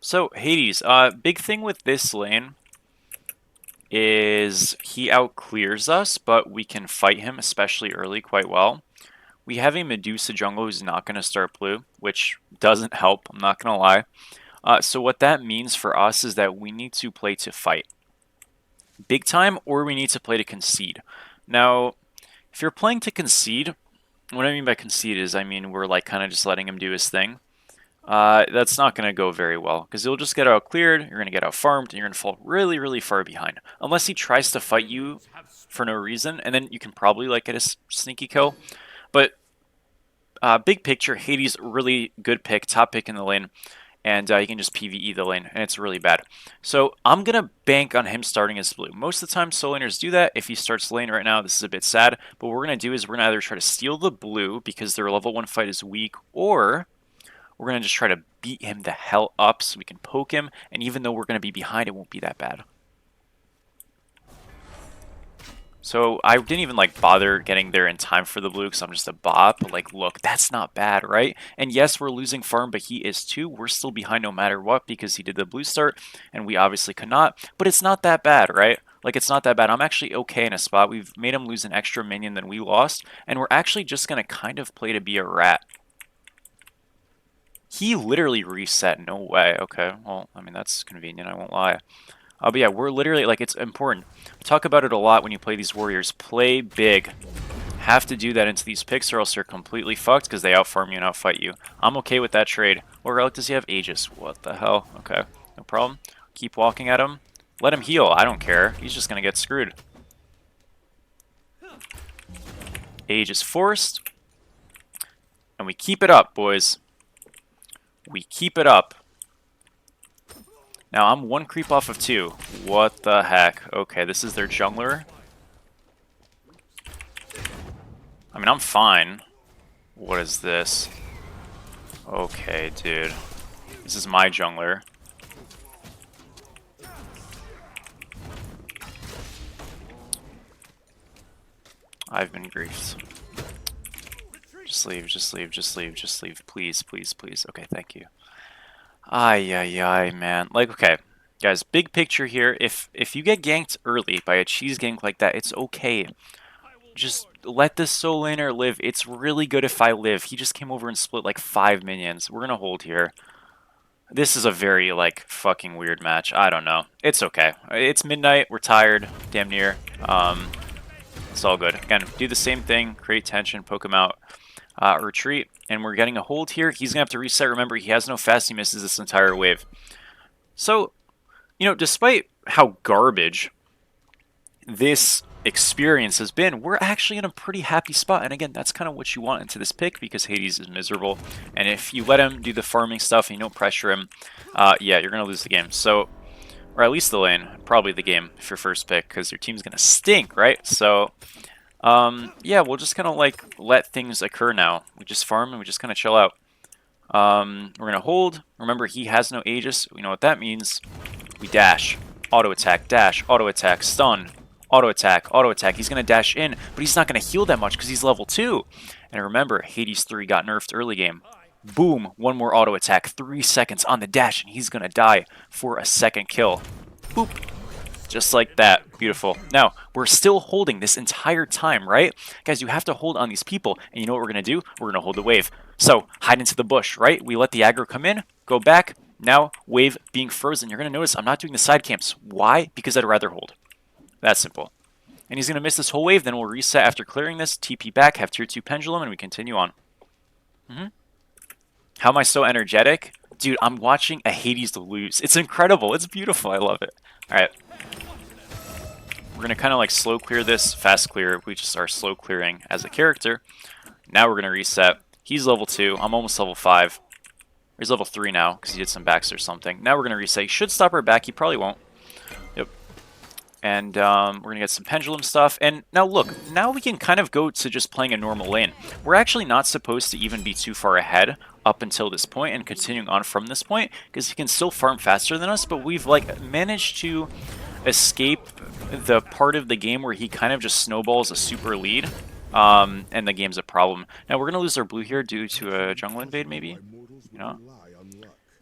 So, Hades, big thing with this lane is he outclears us, but we can fight him, especially early, quite well. We have a Medusa jungle who's not going to start blue, which doesn't help, I'm not going to lie. So what that means for us is that we need to play to fight. Big time, or we need to play to concede. Now, if you're playing to concede, what I mean by concede is, I mean, we're like kind of just letting him do his thing. That's not going to go very well, because you'll just get out cleared, you're going to get out farmed, and you're going to fall really, really far behind. Unless he tries to fight you for no reason, and then you can probably like get a sneaky kill. But big picture, Hades, really good pick, top pick in the lane, and you can just PvE the lane, and it's really bad. So I'm going to bank on him starting as blue. Most of the time, solo laners do that. If he starts lane right now, this is a bit sad, but what we're going to do is we're going to either try to steal the blue because their level 1 fight is weak, or we're going to just try to beat him the hell up so we can poke him, and even though we're going to be behind, it won't be that bad. So I didn't even like bother getting there in time for the blue because I'm just a bot, but like look, that's not bad, right? And yes, we're losing farm, but he is too. We're still behind no matter what because he did the blue start and we obviously could not, but it's not that bad, right? Like it's not that bad. I'm actually okay in a spot. We've made him lose an extra minion than we lost, and we're actually just going to kind of play to be a rat. He literally reset. No way. Okay. Well, I mean, that's convenient. I won't lie. But yeah, we're literally, like, it's important. We talk about it a lot when you play these warriors. Play big. Have to do that into these picks or else you're completely fucked because they outfarm you and outfight you. I'm okay with that trade. What relic does he have? Aegis. What the hell? Okay. No problem. Keep walking at him. Let him heal. I don't care. He's just going to get screwed. Aegis forced. And we keep it up, boys. We keep it up. Now, I'm one creep off of two. What the heck? Okay, this is their jungler. I mean, I'm fine. What is this? Okay, dude. This is my jungler. I've been griefed. Just leave, just leave, just leave, just leave. Please, please, please. Okay, thank you. Ay, ay, ay, man. Like, okay. Guys, big picture here. If you get ganked early by a cheese gank like that, it's okay. Just let this solo laner live. It's really good if I live. He just came over and split like 5 minions. We're gonna hold here. This is a very, like, fucking weird match. I don't know. It's okay. It's midnight. We're tired. Damn near. It's all good. Again, do the same thing. Create tension. Poke him out. Retreat. And we're getting a hold here. He's going to have to reset. Remember, he has no fast. He misses this entire wave. So, you know, despite how garbage this experience has been, we're actually in a pretty happy spot. And again, that's kind of what you want into this pick because Hades is miserable. And if you let him do the farming stuff and you don't pressure him, yeah, you're going to lose the game. So, or at least the lane, probably the game if your first pick because your team's going to stink, right? So, yeah, we'll just kind of like let things occur now. We just farm and we just kind of chill out. We're going to hold. Remember, he has no Aegis. You know what that means. We dash. Auto attack, dash, auto attack, stun, auto attack, auto attack. He's going to dash in, but he's not going to heal that much because he's level 2. And remember, Hades 3 got nerfed early game. Boom, one more auto attack, 3 seconds on the dash, and he's going to die for a second kill. Boop. Just like that. Beautiful. Now, we're still holding this entire time, right? Guys, you have to hold on these people, and you know what we're going to do? We're going to hold the wave. So, hide into the bush, right? We let the aggro come in, go back. Now, wave being frozen. You're going to notice I'm not doing the side camps. Why? Because I'd rather hold. That's simple. And he's going to miss this whole wave, then we'll reset after clearing this, TP back, have tier 2 pendulum, and we continue on. How am I so energetic? Dude, I'm watching a Hades lose. It's incredible. It's beautiful. I love it. Alright. We're going to kind of like slow clear this, fast clear. We just are slow clearing as a character. Now we're going to reset. He's level 2. I'm almost level 5. He's level 3 now because he did some backs or something. Now we're going to reset. He should stop our back. He probably won't. Yep. And we're going to get some pendulum stuff. And now look, now we can kind of go to just playing a normal lane. We're actually not supposed to even be too far ahead up until this point and continuing on from this point because he can still farm faster than us, but we've like managed to escape the part of the game where he kind of just snowballs a super lead. And the game's a problem. Now we're going to lose our blue here due to a jungle invade maybe. You know?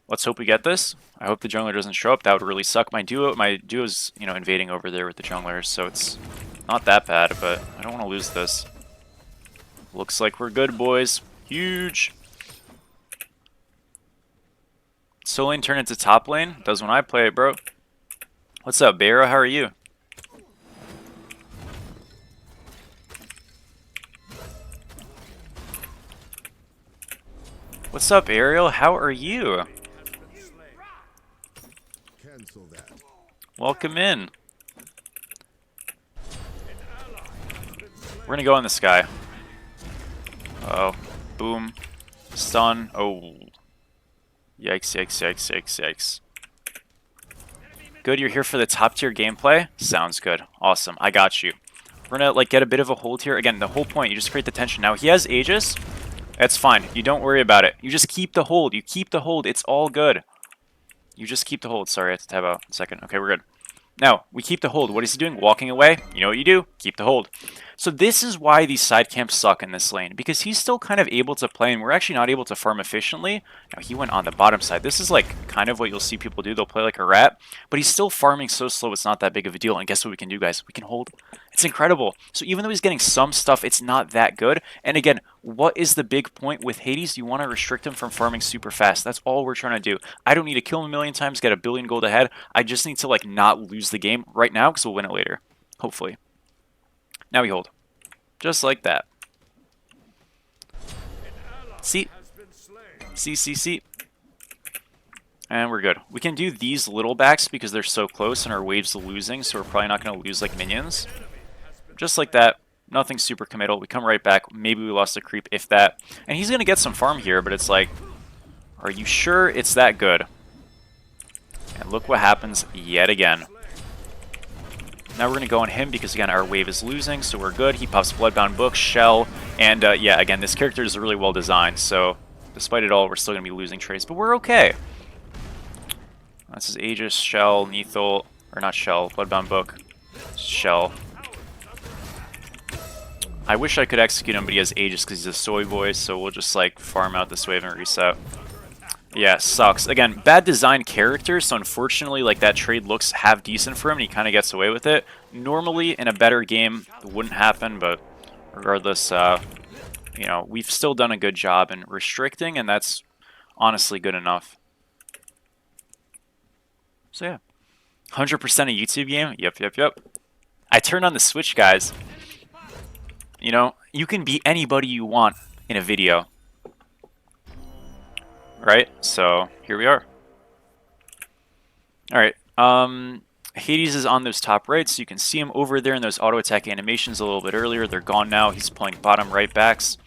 Let's hope we get this. I hope the jungler doesn't show up. That would really suck. My duo's, you know, invading over there with the junglers, so it's not that bad, but I don't want to lose this. Looks like we're good, boys. Huge. Soul lane turn into top lane. Does when I play it, bro. What's up, Beira? How are you? What's up, Ariel? How are you? Welcome in. We're gonna go in the sky. Oh, boom. Stun. Oh. Yikes, yikes, yikes, yikes, yikes. Good, you're here for the top tier gameplay? Sounds good. Awesome, I got you. We're gonna like get a bit of a hold here. Again, the whole point, you just create the tension. Now, he has Aegis. That's fine. You don't worry about it. You just keep the hold. You keep the hold. It's all good. You just keep the hold. Sorry, I have to tab out a second. Okay, we're good. Now, we keep the hold. What is he doing? Walking away? You know what you do? Keep the hold. So this is why these side camps suck in this lane, because he's still kind of able to play, and we're actually not able to farm efficiently. Now, he went on the bottom side. This is like kind of what you'll see people do. They'll play like a rat, but he's still farming so slow it's not that big of a deal. And guess what we can do, guys? We can hold. It's incredible. So even though he's getting some stuff, it's not that good. And again, what is the big point with Hades? You want to restrict him from farming super fast. That's all we're trying to do. I don't need to kill him a million times, get a billion gold ahead. I just need to like not lose the game right now because we'll win it later. Hopefully. Now we hold. Just like that. See? See. And we're good. We can do these little backs because they're so close and our wave's losing, so we're probably not going to lose like minions. Just like that. Nothing super committal. We come right back. Maybe we lost a creep, if that. And he's going to get some farm here, but it's like, are you sure it's that good? And look what happens yet again. Now we're going to go on him because, again, our wave is losing, so we're good. He pops Bloodbound Book, Shell, and, yeah, again, this character is really well designed, so despite it all, we're still going to be losing trades, but we're okay. This is Aegis, Shell, Neithel, or not Shell, Bloodbound Book, Shell. I wish I could execute him, but he has Aegis because he's a soy boy, so we'll just, like, farm out this wave and reset. Yeah, sucks. Again, bad design character, so unfortunately, like, that trade looks half decent for him, and he kind of gets away with it. Normally, in a better game, it wouldn't happen, but regardless, you know, we've still done a good job in restricting, and that's honestly good enough. So, yeah. 100% a YouTube game? Yep. I turned on the Switch, guys. You know, you can be anybody you want in a video. Right, so here we are. Alright, Hades is on those top right, so you can see him over there in those auto attack animations a little bit earlier. They're gone now. He's playing bottom right backs.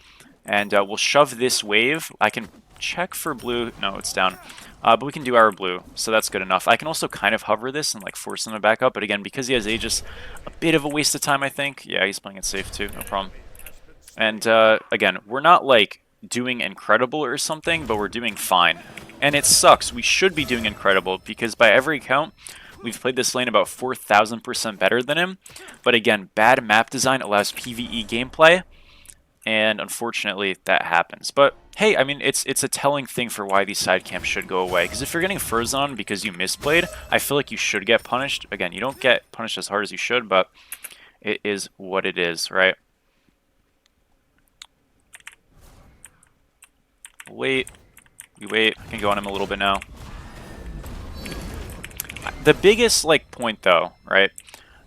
And we'll shove this wave. I can check for blue. No, it's down. But we can do our blue, so that's good enough. I can also kind of hover this and like force him to back up, but again, because he has Aegis, a bit of a waste of time, I think. Yeah, he's playing it safe too, no problem. And again, we're not like doing incredible or something, but we're doing fine. And it sucks. We should be doing incredible because by every count, we've played this lane about 4,000% better than him. But again, bad map design allows PvE gameplay, and unfortunately that happens. But hey, I mean, it's a telling thing for why these side camps should go away. Because if you're getting frozen on because you misplayed, I feel like you should get punished. Again, you don't get punished as hard as you should, but it is what it is, right? Wait. We wait. I can go on him a little bit now. The biggest like point though, right,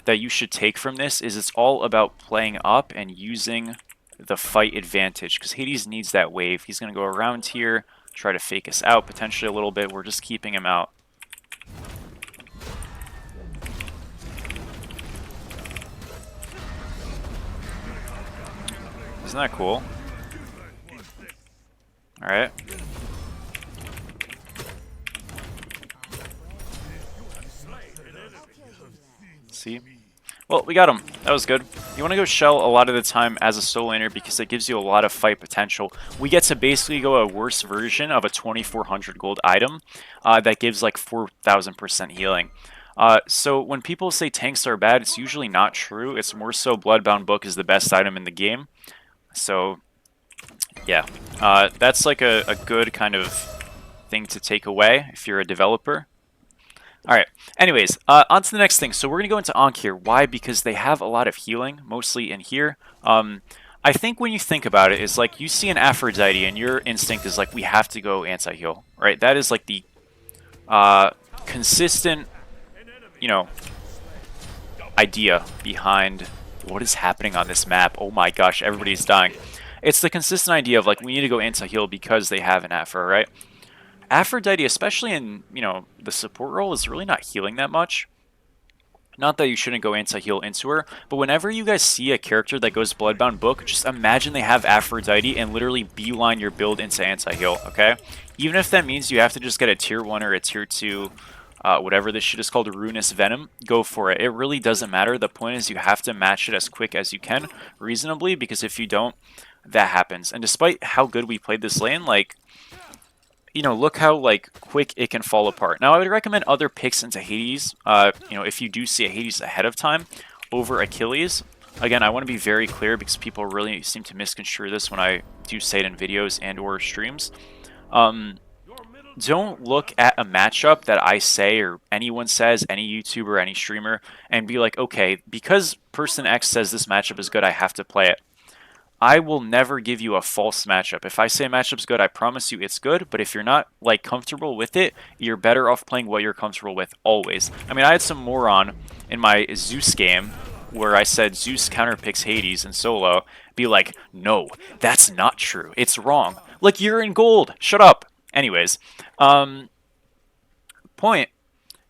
that you should take from this is it's all about playing up and using the fight advantage, because Hades needs that wave. He's going to go around here, try to fake us out potentially a little bit. We're just keeping him out. Isn't that cool? Alright. See? Well, we got him. That was good. You want to go Shell a lot of the time as a solo laner because it gives you a lot of fight potential. We get to basically go a worse version of a 2400 gold item that gives like 4000% healing. So when people say tanks are bad, it's usually not true. It's more so Bloodbound Book is the best item in the game. So, yeah. That's like a good kind of thing to take away if you're a developer. Alright, anyways, on to the next thing. So we're going to go into Ankh here. Why? Because they have a lot of healing, mostly in here. I think when you think about it, it's like you see an Aphrodite and your instinct is like, we have to go anti-heal, right? That is like the consistent, you know, idea behind what is happening on this map. Oh my gosh, everybody's dying. It's the consistent idea of like, we need to go anti-heal because they have an Aphro, right? Aphrodite, especially in, you know, the support role, is really not healing that much. Not that you shouldn't go anti-heal into her, but whenever you guys see a character that goes Bloodbound Book, just imagine they have Aphrodite and literally beeline your build into anti-heal, okay? Even if that means you have to just get a tier 1 or a tier 2, whatever this shit is called, Ruinous Venom, go for it. It really doesn't matter. The point is you have to match it as quick as you can, reasonably, because if you don't, that happens. And despite how good we played this lane, like, you know, look how, like, quick it can fall apart. Now, I would recommend other picks into Hades, you know, if you do see a Hades ahead of time over Achilles. Again, I want to be very clear because people really seem to misconstrue this when I do say it in videos and or streams. Don't look at a matchup that I say or anyone says, any YouTuber, any streamer, and be like, okay, because person X says this matchup is good, I have to play it. I will never give you a false matchup. If I say a matchup's good, I promise you it's good, but if you're not, like, comfortable with it, you're better off playing what you're comfortable with, always. I mean, I had some moron in my Zeus game where I said Zeus counterpicks Hades in solo, be like, no, that's not true. It's wrong. Like, you're in gold. Shut up. Anyways, point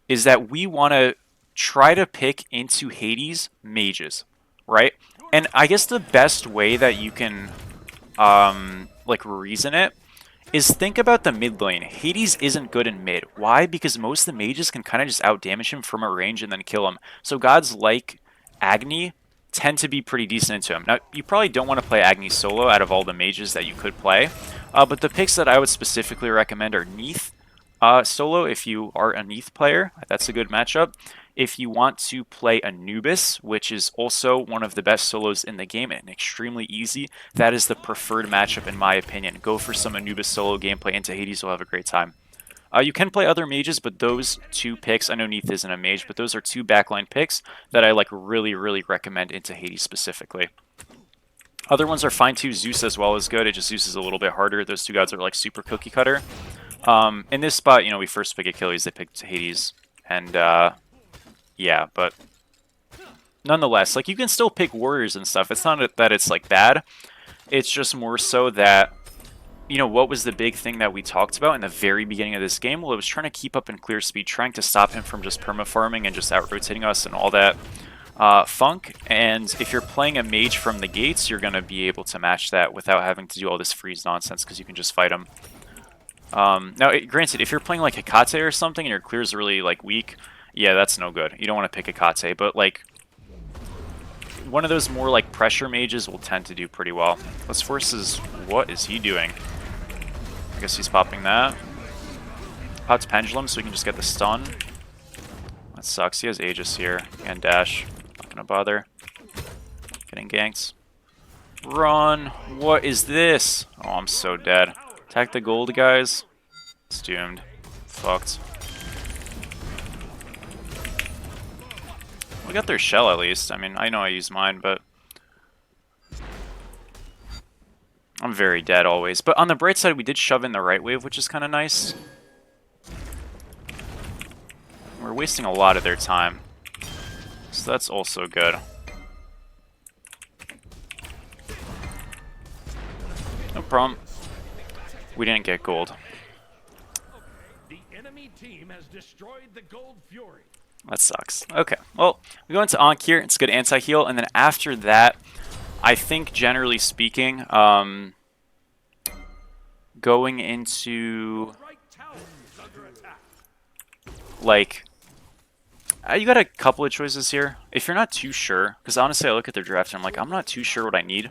is that we want to try to pick into Hades mages, right? And I guess the best way that you can, like, reason it is think about the mid lane. Hades isn't good in mid. Why? Because most of the mages can kind of just out-damage him from a range and then kill him. So gods like Agni tend to be pretty decent into him. Now, you probably don't want to play Agni solo out of all the mages that you could play. But the picks that I would specifically recommend are Neith solo if you are a Neith player. That's a good matchup. If you want to play Anubis, which is also one of the best solos in the game and extremely easy, that is the preferred matchup in my opinion. Go for some Anubis solo gameplay into Hades, you'll have a great time. You can play other mages, but those two picks, I know Neith isn't a mage, but those are two backline picks that I like really, really recommend into Hades specifically. Other ones are fine too. Zeus as well is good. It just Zeus is a little bit harder. Those two gods are like super cookie cutter. In this spot, you know, we first pick Achilles, they picked Hades, and yeah, but nonetheless, like, you can still pick warriors and stuff. It's not that it's like bad. It's just more so that, you know, what was the big thing that we talked about in the very beginning of this game? Well, it was trying to keep up in clear speed, trying to stop him from just perma-farming and just out-rotating us and all that funk. And if you're playing a mage from the gates, you're going to be able to match that without having to do all this freeze nonsense because you can just fight him. Now, granted, if you're playing like Hecate or something and your clear's really, like, weak, yeah, that's no good. You don't want to pick Hecate, but, like, one of those more, like, pressure mages will tend to do pretty well. Let's forces, what is he doing? I guess he's popping that. Pops Pendulum so we can just get the stun. That sucks. He has Aegis here and Dash. Not gonna bother. Getting ganked. Run! What is this? Oh, I'm so dead. Attack the gold, guys. It's doomed. Fucked. We got their shell at least. I mean, I know I use mine, but I'm very dead always. But on the bright side, we did shove in the right wave, which is kind of nice. We're wasting a lot of their time, so that's also good. No problem. We didn't get gold. The enemy team has destroyed the Gold Fury. That sucks. Okay, well, we go into Ankh here. It's good anti-heal, and then after that, I think generally speaking, going into, like, you got a couple of choices here. If you're not too sure, because honestly I look at their draft and I'm like, I'm not too sure what I need.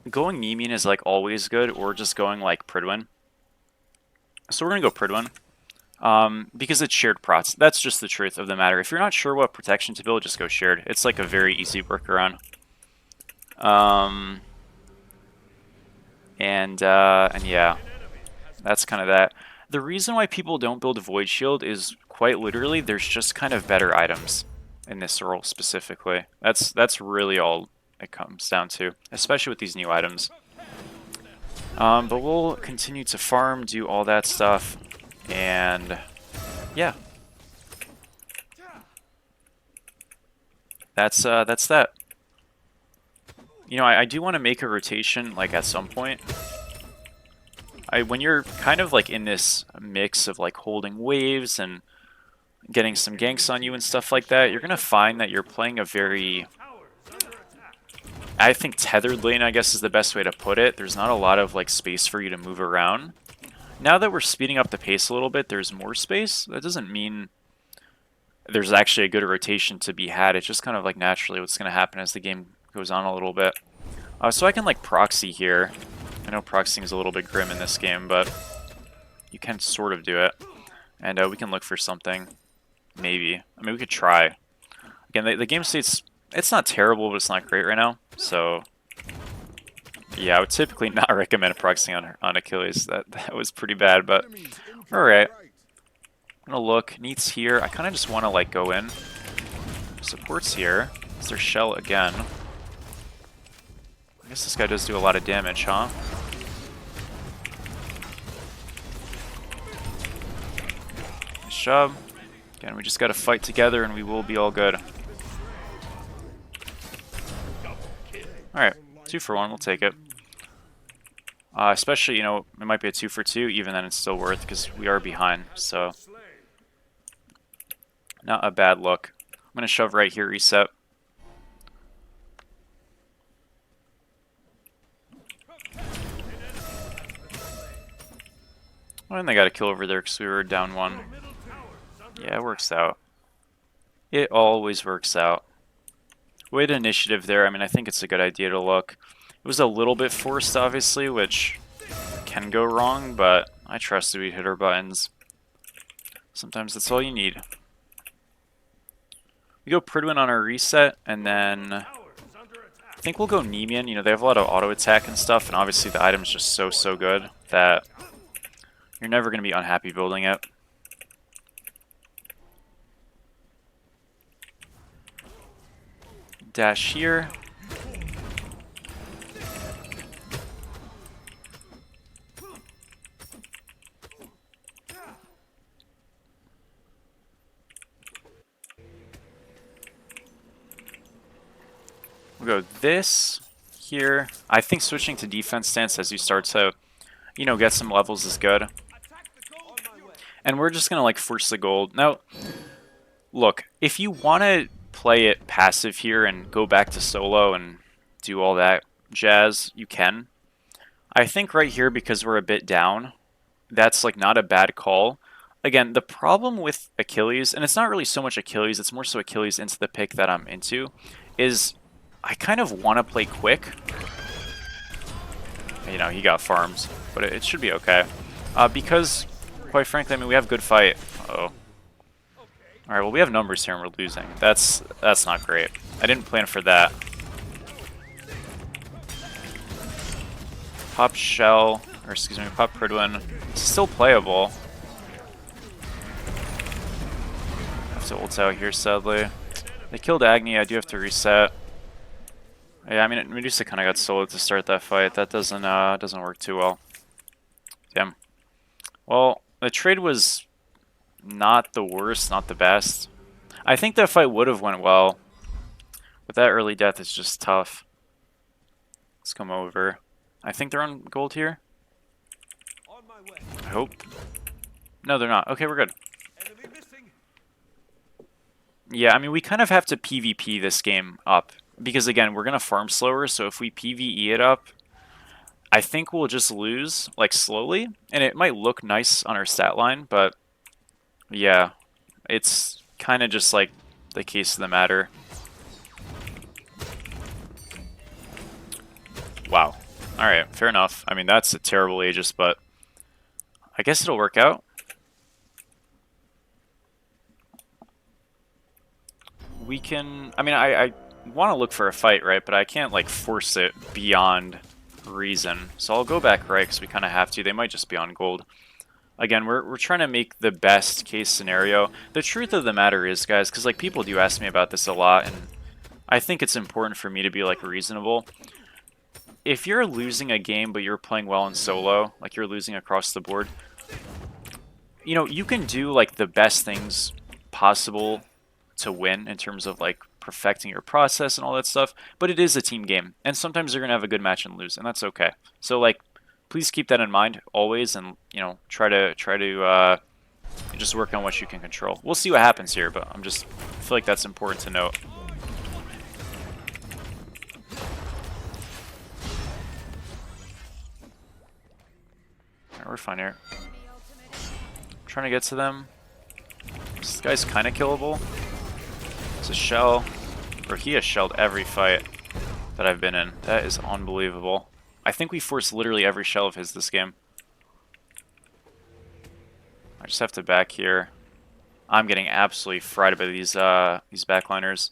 Going Nemean is like always good, or just going like Pridwin. So we're going to go Pridwin. Because it's shared prots. That's just the truth of the matter. If you're not sure what protection to build, just go shared. It's like a very easy workaround. And yeah, that's kind of that. The reason why people don't build a Void Shield is quite literally there's just kind of better items in this role specifically. That's really all it comes down to, especially with these new items. But we'll continue to farm, do all that stuff, and yeah. That's that. You know, I do want to make a rotation, like, at some point. When you're kind of, like, in this mix of, like, holding waves and getting some ganks on you and stuff like that, you're going to find that you're playing a very... I think tethered lane, I guess, is the best way to put it. There's not a lot of, like, space for you to move around. Now that we're speeding up the pace a little bit, there's more space. That doesn't mean there's actually a good rotation to be had. It's just kind of, like, naturally what's going to happen as the game goes on a little bit. So I can, like, proxy here. I know proxying is a little bit grim in this game, but you can sort of do it. And we can look for something. Maybe. I mean, we could try. Again, the game state's... It's not terrible, but it's not great right now. So, yeah, I would typically not recommend proxying on Achilles. That was pretty bad, but alright. I'm gonna look. Neats here. I kind of just want to, like, go in. Support's here. It's their shell again. I guess this guy does do a lot of damage, huh? Nice job. Again, we just gotta fight together and we will be all good. Alright, 2 for 1, we'll take it. Especially, you know, it might be a 2 for 2, even then it's still worth, because we are behind, so... Not a bad look. I'm gonna shove right here, reset. Well, and they got a kill over there because we were down 1. Yeah, it works out. It always works out. With initiative there, I mean, I think it's a good idea to look. It was a little bit forced, obviously, which can go wrong, but I trusted we'd hit our buttons. Sometimes that's all you need. We go Pridwin on our reset, and then I think we'll go Nemean. You know, they have a lot of auto attack and stuff, and obviously the item's just so good that you're never going to be unhappy building it. Dash here. We'll go this here. I think switching to defense stance as you start to, you know, get some levels is good. And we're just going to, like, force the gold. Now, look, if you want to play it passive here and go back to solo and do all that jazz, you can. I think right here, because we're a bit down, that's, like, not a bad call. Again, the problem with Achilles, and it's not really so much Achilles, it's more so Achilles into the pick that I'm into, is I kind of want to play quick. You know, he got farms, but it should be okay. Because, quite frankly, I mean, we have good fight. Uh-oh. Alright, well, we have numbers here and we're losing. That's not great. I didn't plan for that. Pop Shell, or excuse me, Pop Pridwin. It's still playable. Have to ult out here, sadly. They killed Agni, I do have to reset. Yeah, I mean, Medusa kind of got soloed to start that fight. That doesn't work too well. Damn. Well, the trade was not the worst, not the best. I think that fight would have went well. But that early death is just tough. Let's come over. I think they're on gold here. I hope. No, they're not. Okay, we're good. Yeah, I mean, we kind of have to PvP this game up. Because, again, we're going to farm slower, so if we PvE it up, I think we'll just lose, like, slowly. And it might look nice on our stat line, but, yeah, it's kind of just, like, the case of the matter. Wow. Alright, fair enough. I mean, that's a terrible Aegis, but I guess it'll work out. We can... I mean, I want to look for a fight, right? But I can't, like, force it beyond reason. So I'll go back right, because we kind of have to. They might just be on gold. Again, we're trying to make the best case scenario. The truth of the matter is, guys, because like people do ask me about this a lot, and I think it's important for me to be like reasonable. If you're losing a game but you're playing well in solo, like you're losing across the board, you know, you can do like the best things possible to win in terms of like perfecting your process and all that stuff, but it is a team game, and sometimes you're gonna have a good match and lose, and that's okay. So like, please keep that in mind always, and you know, try to just work on what you can control. We'll see what happens here, but I feel like that's important to note. Alright, we're fine here. Trying to get to them. This guy's kind of killable. It's a shell. Or he has shelled every fight that I've been in. That is unbelievable. I think we forced literally every shell of his this game. I just have to back here. I'm getting absolutely fried by these backliners.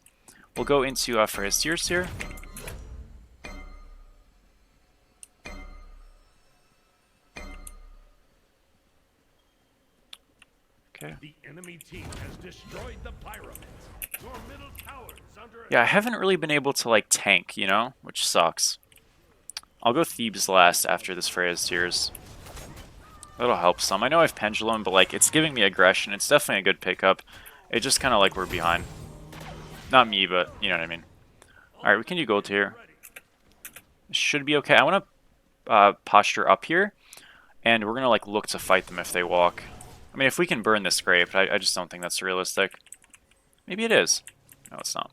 We'll go into for his tiers here. Okay. The enemy team has destroyed the pyramids. Your middle tower is under Yeah, I haven't really been able to like tank, you know, which sucks. I'll go Thebes last after this Freya's Tears. That'll help some. I know I have Pendulum, but like it's giving me aggression. It's definitely a good pickup. It just kind of like we're behind. Not me, but you know what I mean. Alright, we can do gold here. Should be okay. I want to posture up here, and we're going to like look to fight them if they walk. I mean, if we can burn this grave, but I just don't think that's realistic. Maybe it is. No, it's not.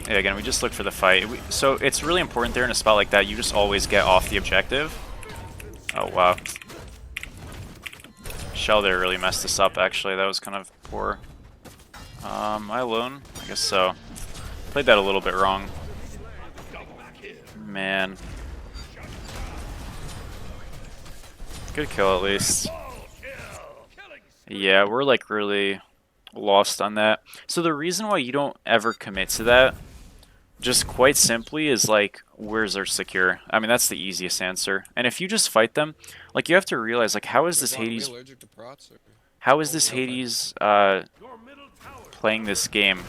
Yeah, again, we just look for the fight. So it's really important there in a spot like that, you just always get off the objective. Oh, wow. Shell there really messed us up, actually. That was kind of poor. Am I alone? I guess so. Played that a little bit wrong. Man. Good kill, at least. Yeah, we're like really lost on that. So the reason why you don't ever commit to that, just quite simply, is like, where's our secure? I mean, that's the easiest answer. And if you just fight them, like you have to realize, like, how is this Hades? How is this Hades playing this game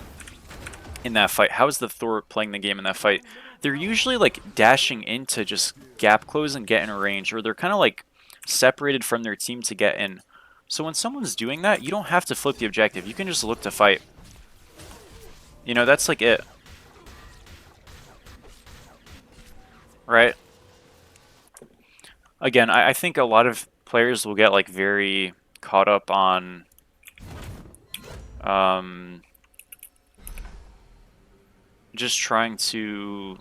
in that fight? How is the Thor playing the game in that fight? They're usually like dashing in to just gap close and get in range, or they're kind of like separated from their team to get in. So when someone's doing that, you don't have to flip the objective. You can just look to fight. You know, that's like it. Right? Again, I think a lot of players will get like very caught up on just trying to,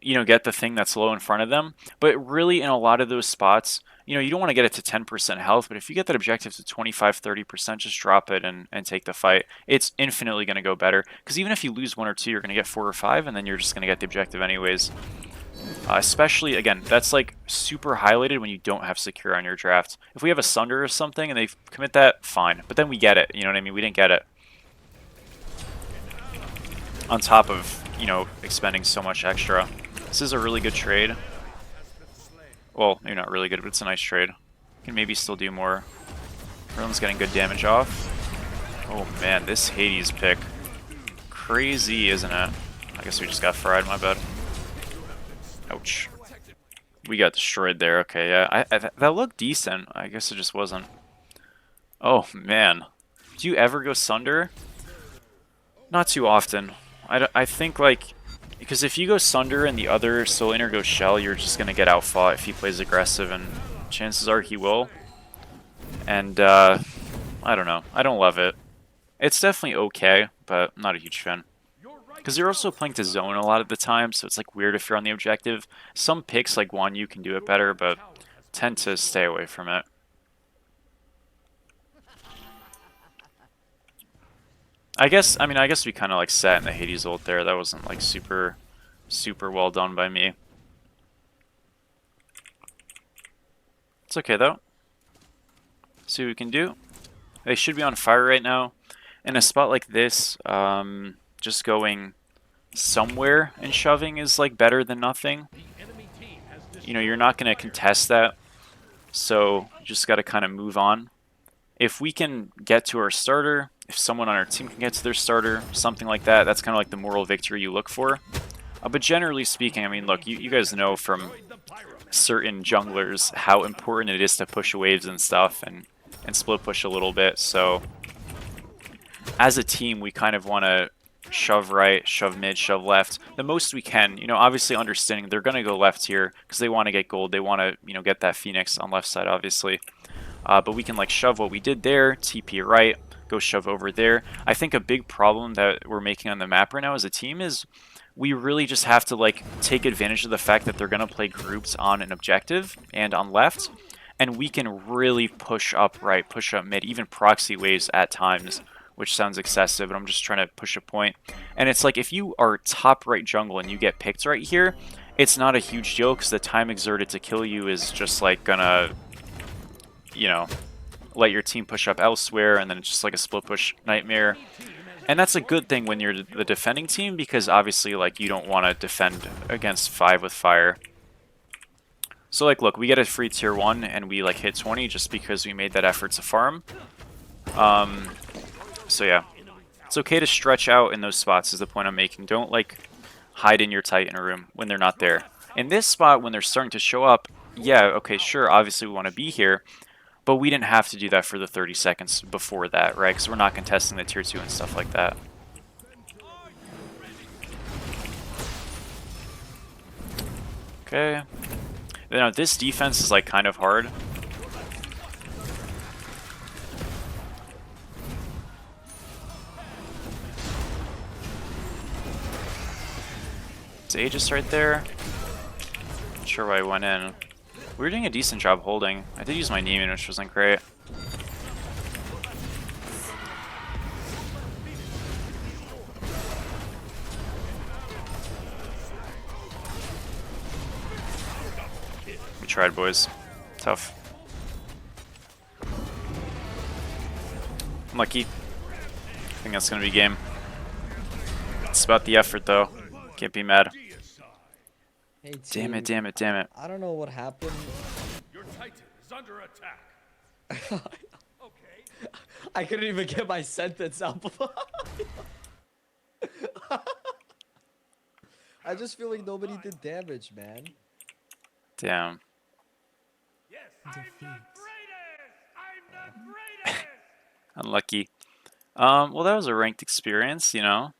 you know, get the thing that's low in front of them. But really, in a lot of those spots, you know, you don't want to get it to 10% health, but if you get that objective to 25, 30%, just drop it and take the fight. It's infinitely going to go better. Because even if you lose 1 or 2, you're going to get 4 or 5, and then you're just going to get the objective anyways. Especially, again, that's like super highlighted when you don't have secure on your draft. If we have a Sunder or something and they commit that, fine. But then we get it, you know what I mean? We didn't get it. On top of, you know, expending so much extra. This is a really good trade. Well, maybe not really good, but it's a nice trade. Can maybe still do more. Everyone's getting good damage off. Oh man, this Hades pick. Crazy, isn't it? I guess we just got fried, my bad. Ouch. We got destroyed there. Okay, yeah. That looked decent. I guess it just wasn't. Oh, man. Do you ever go Sunder? Not too often. I think, like... Because if you go Sunder and the other Soul Inner goes Shell, you're just going to get outfought if he plays aggressive, and chances are he will. And, I don't know. I don't love it. It's definitely okay, but I'm not a huge fan. Because you're also playing to zone a lot of the time, so it's like weird if you're on the objective. Some picks like Guan Yu can do it better, but tend to stay away from it. I guess we kind of like sat in the Hades ult there. That wasn't like super well done by me. It's okay though. See what we can do. They should be on fire right now. In a spot like this, just going somewhere and shoving is like better than nothing. The enemy team has You know, destroyed you're not the going to fire contest that, so you just got to kind of move on. If we can get to our starter, if someone on our team can get to their starter, something like that, that's kind of like the moral victory you look for. But generally speaking, I mean, look, you guys know from destroyed the pyramid. certain junglers how important it is to push waves and stuff and split push a little bit. So as a team, we kind of want to shove right, shove mid, shove left the most we can. You know, obviously understanding they're going to go left here because they want to get gold. They want to, you know, get that Phoenix on left side, obviously. But we can like shove what we did there, TP right, go shove over there. I think a big problem that we're making on the map right now as a team is we really just have to like take advantage of the fact that they're going to play groups on an objective and on left, and we can really push up right, push up mid, even proxy waves at times, which sounds excessive, but I'm just trying to push a point. And it's like if you are top right jungle and you get picked right here, it's not a huge deal because the time exerted to kill you is just like gonna, you know, let your team push up elsewhere, and then it's just like a split push nightmare. And that's a good thing when you're the defending team because obviously like you don't want to defend against 5 with fire. So like look, we get a free tier 1 and we like hit 20 just because we made that effort to farm. So yeah, it's okay to stretch out in those spots is the point I'm making. Don't like hide in your Titan room when they're not there. In this spot when they're starting to show up, yeah, okay, sure, obviously we want to be here, but we didn't have to do that for the 30 seconds before that, right? Because we're not contesting the tier 2 and stuff like that. Okay. Now this defense is like kind of hard. It's Aegis right there. Not sure why I went in. We were doing a decent job holding. I did use my Neiman, which wasn't great. We tried, boys. Tough. Unlucky. I think that's gonna be game. It's about the effort, though. Can't be mad. Hey Damn it, team, damn it, damn it. I don't know what happened. Your Titan is under attack. Okay. I couldn't even get my sentence out. I just feel like nobody did damage, man. Damn. Yes, I'm the greatest. I'm the greatest. Unlucky. Well, that was a ranked experience, you know.